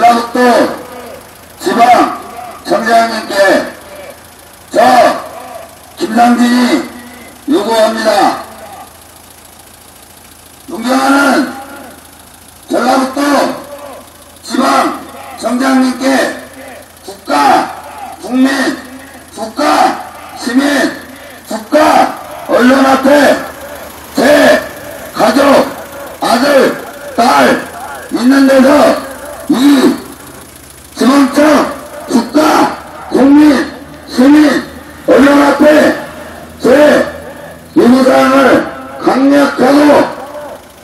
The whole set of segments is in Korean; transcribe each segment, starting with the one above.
전라북도 지방 청장님께 저 김상진이 요구합니다. 존경하는 전라북도 지방 청장님께 국가, 국민, 국가, 시민, 국가, 언론 앞에 제 가족, 아들, 딸 있는 데서 이 지방청, 국가, 국민, 시민, 언론 앞에 제 요구사항을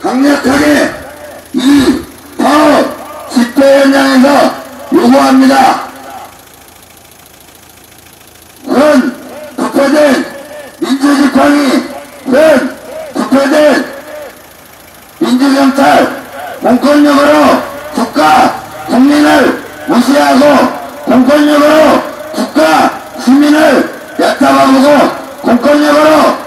강력하게 이 파업 집회 현장에서 요구합니다. 현 부패된 민주지팡이, 현 부패된 민주경찰 공권력으로 국가, 국민을 무시하고 공권력으로 국가, 시민을 얕잡아보고 공권력으로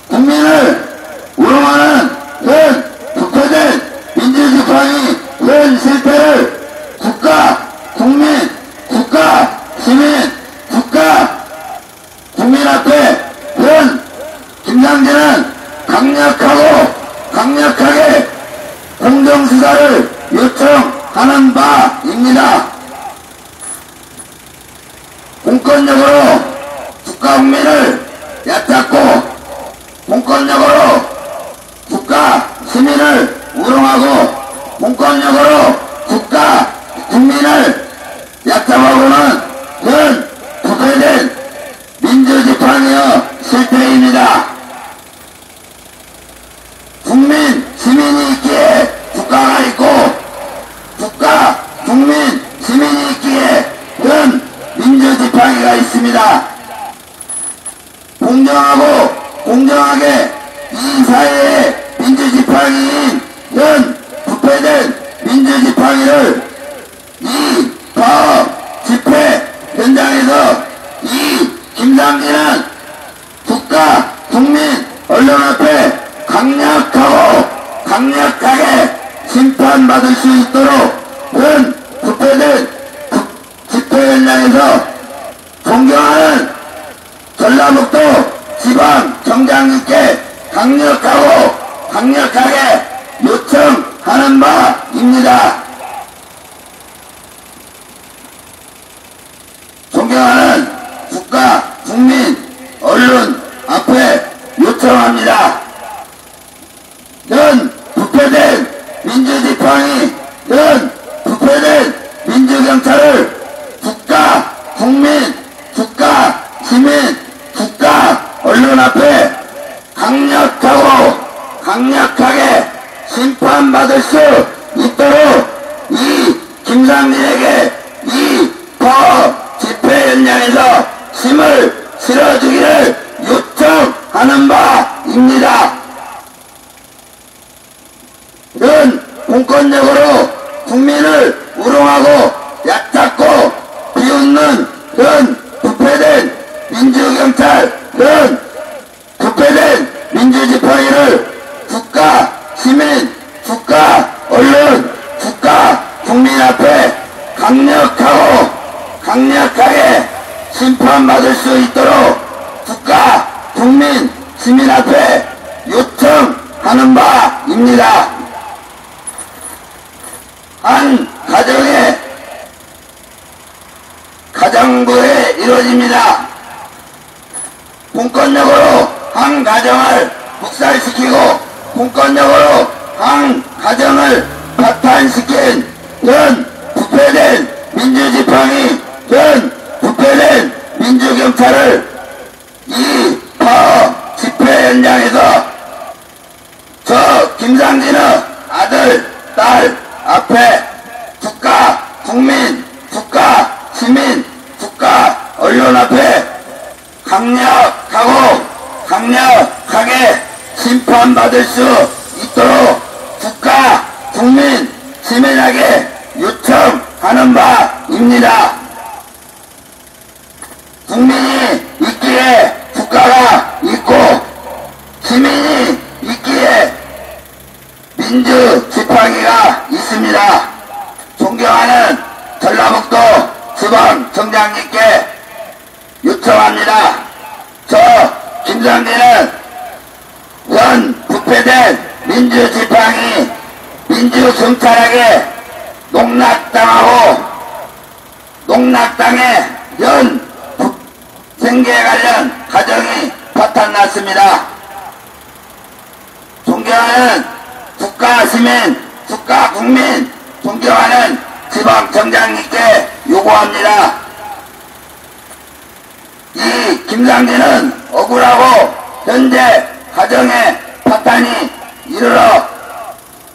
국민을 우롱하는 현 부패된 민주지팡이 현 실패를 국가, 국민, 국가, 시민, 국가, 국민 앞에 현 김상진은 강력하게 공정수사를 요청하는 바입니다. 공권력으로 국가 국민을 얕잡고 공권력으로 국가 시민을 우롱하고 공권력으로 국가 국민을 얕잡아보는 현 부패된 민주지팡이의 실패입니다. 국민, 시민이 있기에 국가가 있고 국가, 국민, 시민이 있기에 현 민주지팡이가 있습니다. 공정하게 이 사회의 민주지팡이인 현 부패된 민주지팡이를 이 파업 집회 현장에서 이 김상진은 국가, 국민, 언론 앞에 강력하게 심판받을 수 있도록 현 부패된 집회 현장에서 존경하는 전라북도 지방 청장님께 강력하게 요청하는 바입니다. 존경하는 국가, 국민, 언론 앞에 요청합니다. 현 부패된 민주지팡이, 현 부패된 민주경찰을 국가, 국민, 국가, 시민, 국가, 언론 앞에 강력하게 심판받을 수 있도록 이 김상진에게 이 파업 집회 현장에서 힘을 실어주기를 요청하는 바입니다. 현 공권력으로 국민을 우롱하고 얕잡고 비웃는 현 부패된 민주경찰, 현 부패된 민주지팡이를 국가, 시민, 국가, 언론, 국가, 국민 앞에 강력하게 심판받을 수 있도록 국가, 국민, 시민 앞에 요청하는 바입니다. 한 가정의 가정부에 이루어집니다. 공권력으로 한 가정을 묵살시키고 공권력으로 한 가정을 파탄시킨 현 부패된 민주지팡이, 현 부패된 민주경찰을 이 파업 집회 현장에서 저 김상진의 아들, 딸 앞에 국가, 국민, 국가, 시민, 국가, 언론 앞에 강력하게 심판받을 수 있도록 국가, 국민, 시민에게 요청하는 바입니다. 국민이 있기에 국가가 있고 시민이 있기에 민주지팡이가 있습니다. 지방청장님께 요청합니다. 저 김상진은 현 부패된 민주지팡이 민주경찰에게 농락당해 현 생계에 관련 가정이 파탄났습니다. 존경하는 국가 시민, 국가 국민, 존경하는 지방청장님께 요구합니다. 이 김상진은 억울하고 현재 가정에 파탄이 이르러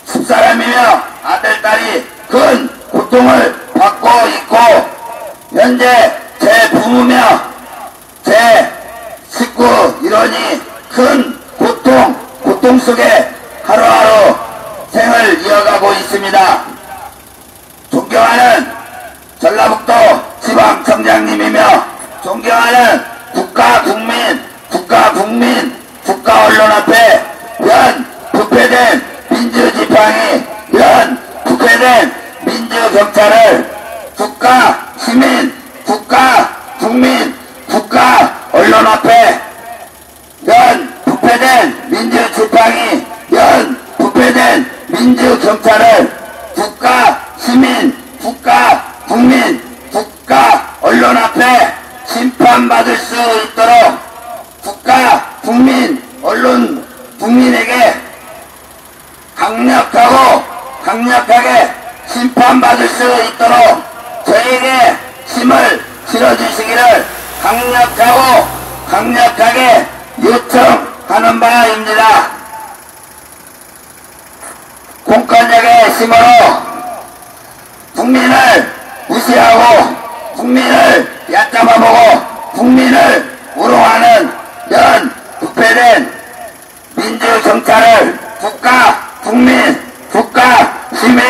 집사람이며 아들, 딸이 큰 고통을 받고 있고 현재 제 부모며 제 식구 일원이 큰 고통 속에 하루하루 생을 이어가고 있습니다. 존경하는 전라북도 지방청장님이며 존경하는 국가 언론 앞에 현 부패된 민주지팡이, 현 부패된 민주경찰을 국가 시민, 국가 국민, 국가 언론 앞에 현 부패된 민주지팡이, 현 부패된 민주경찰을 국가 시민, 국가 국민, 국가 언론 앞에 심판받을 수 있도록 국가 국민 언론 국민에게 강력하게 심판받을 수 있도록 저에게 힘을 실어주시기를 강력하게 요청하는 바입니다. 공권력의 힘으로 국민을 무시하고 국민을 얕잡아보고 국민을 우롱하는 현 부패된 민주경찰을 국가 국민, 국가 시민,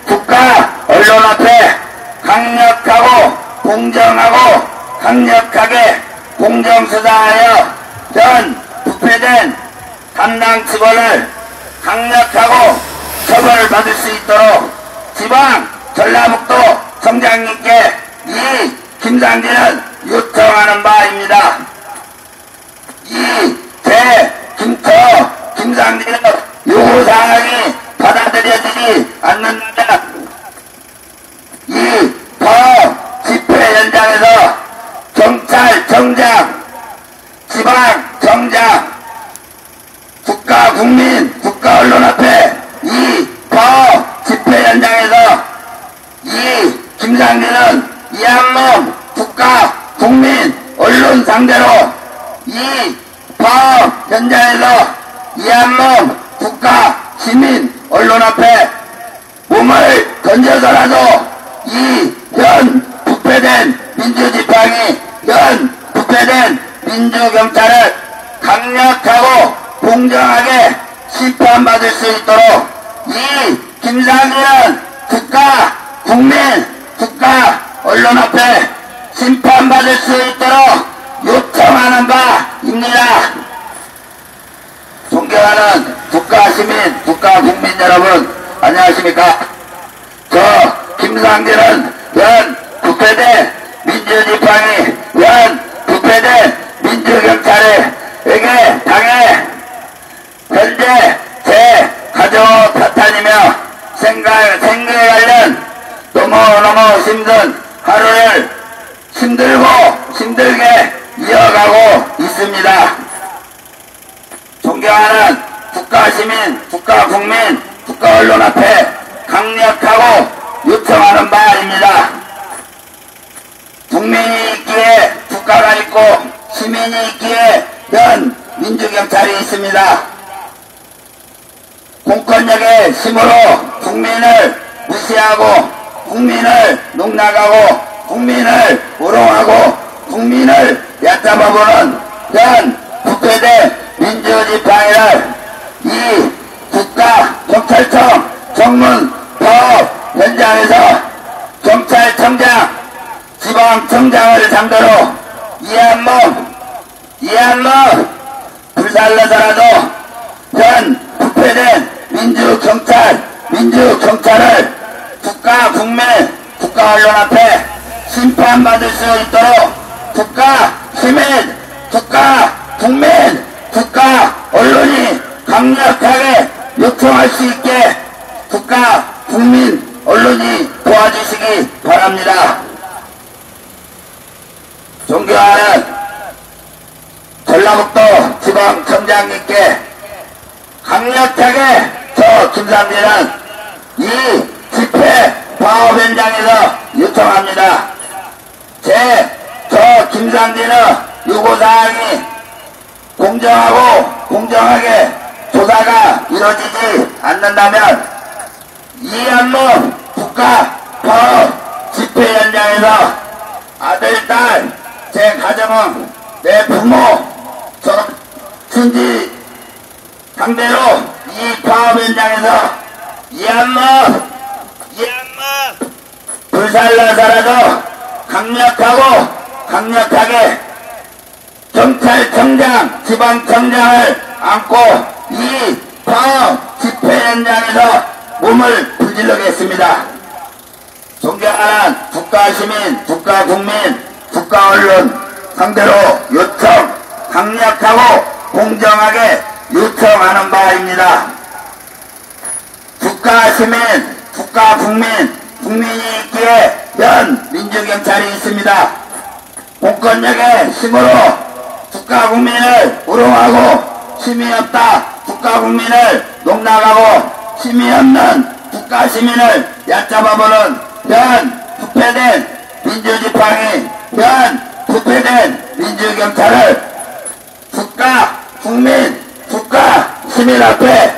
국가 언론 앞에 강력하고 공정하고 강력하게 공정수사하여 현 부패된 담당 직원을 강력하고 처벌받을 수 있도록 지방 전라북도 청장님께 이 김상진은 요청하는 바입니다. 김상진의 요구사항이 받아들여지지 않는다. 이 파업 집회 현장에서 경찰청장, 지방청장, 국가 국민, 국가 언론 앞에 이 파업 집회 현장에서 이 김상진은 이 한몸 국가 국민 언론 상대로 이 파업 현장에서 이 한몸 국가 시민 언론 앞에 몸을 던져서라도 이 현 부패된 민주지팡이, 현 부패된 민주경찰을 강력하고 공정하게 심판받을 수 있도록 이 김상진은 국가 국민 국가 언론 앞에 심판받을 수 있도록 요청하는 바입니다. 존경하는 국가 시민, 국가 국민 여러분, 안녕하십니까? 저 김상진은 현 부패된 민주지팡이, 현 부패된 민주경찰에게 당해 현재 제 가족 파탄이며 생계에 관련 너무 힘든 하루를 힘들게 이어가고 있습니다. 존경하는 국가 시민, 국가 국민, 국가 언론 앞에 강력하고 요청하는 바입니다. 국민이 있기에 국가가 있고 시민이 있기에 현 민주경찰이 있습니다. 공권력의 힘으로 국민을 무시하고 국민을 농락하고 국민을 우롱하고 국민을 얕잡아보는 현 부패된 민주지팡이를 이 국가 경찰청 정문 파업 현장에서 경찰청장, 지방청장을 상대로 이 한몸 불살라서라도 현 부패된 민주경찰을 국가 국민, 국가 언론 앞에 심판받을 수 있도록 국가, 시민, 국가, 국민, 국가, 언론이 강력하게 요청할 수 있게 국가, 국민, 언론이 도와주시기 바랍니다. 존경하는 전라북도 지방청장님께 강력하게 저 김상진은 이 집회 파업 현장에서 요청합니다. 저 김상진의 요구사항이 공정하고 공정하게 조사가 이루어지지 않는다면 이한몸 국가 파업 집회 현장에서 아들, 딸, 제 가정은 내 부모, 저 친지 상대로 이 파업 현장에서 이한몸 불살라서라도 강력하게 경찰청장, 지방청장을 안고 이 파업 집회 현장에서 몸을 불질르겠습니다. 존경하는 국가시민, 국가국민, 국가언론 상대로 강력하고 공정하게 요청하는 바입니다. 국가시민, 국가국민, 국민이 있기에 현 민주경찰이 있습니다. 공권력의 힘으로 국가국민을 우롱하고 힘이 없다 국가국민을 농락하고 힘이 없는 국가시민을 얕잡아보는 현 부패된 민주지팡이, 현 부패된 민주경찰을 국가, 국민, 국가, 시민 앞에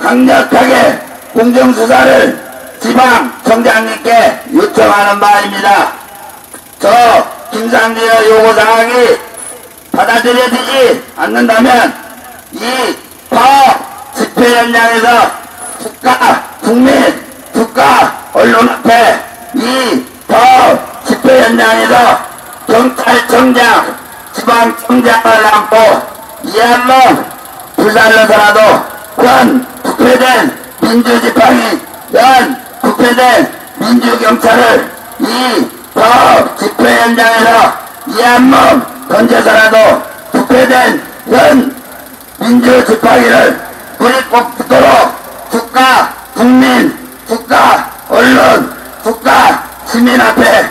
강력하게 공정수사를 지방청장님께 요청하는 바입니다. 저 김상진의 요구사항이 받아들여지지 않는다면 이 파업 집회 현장에서 국가, 국민, 국가, 언론 앞에 이 파업 집회 현장에서 경찰청장, 지방청장을 안고 이한몸 불살려서라도 현 부패된 민주지팡이, 현 부패된 민주경찰을 이 파업 집회 현장에서 이한몸 던져서라도 부패된 현 민주지팡이를 불이 꼭 붙도록 국가, 국민, 국가, 언론, 국가, 시민 앞에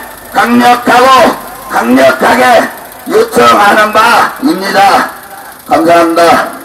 강력하게 요청하는 바입니다. 감사합니다.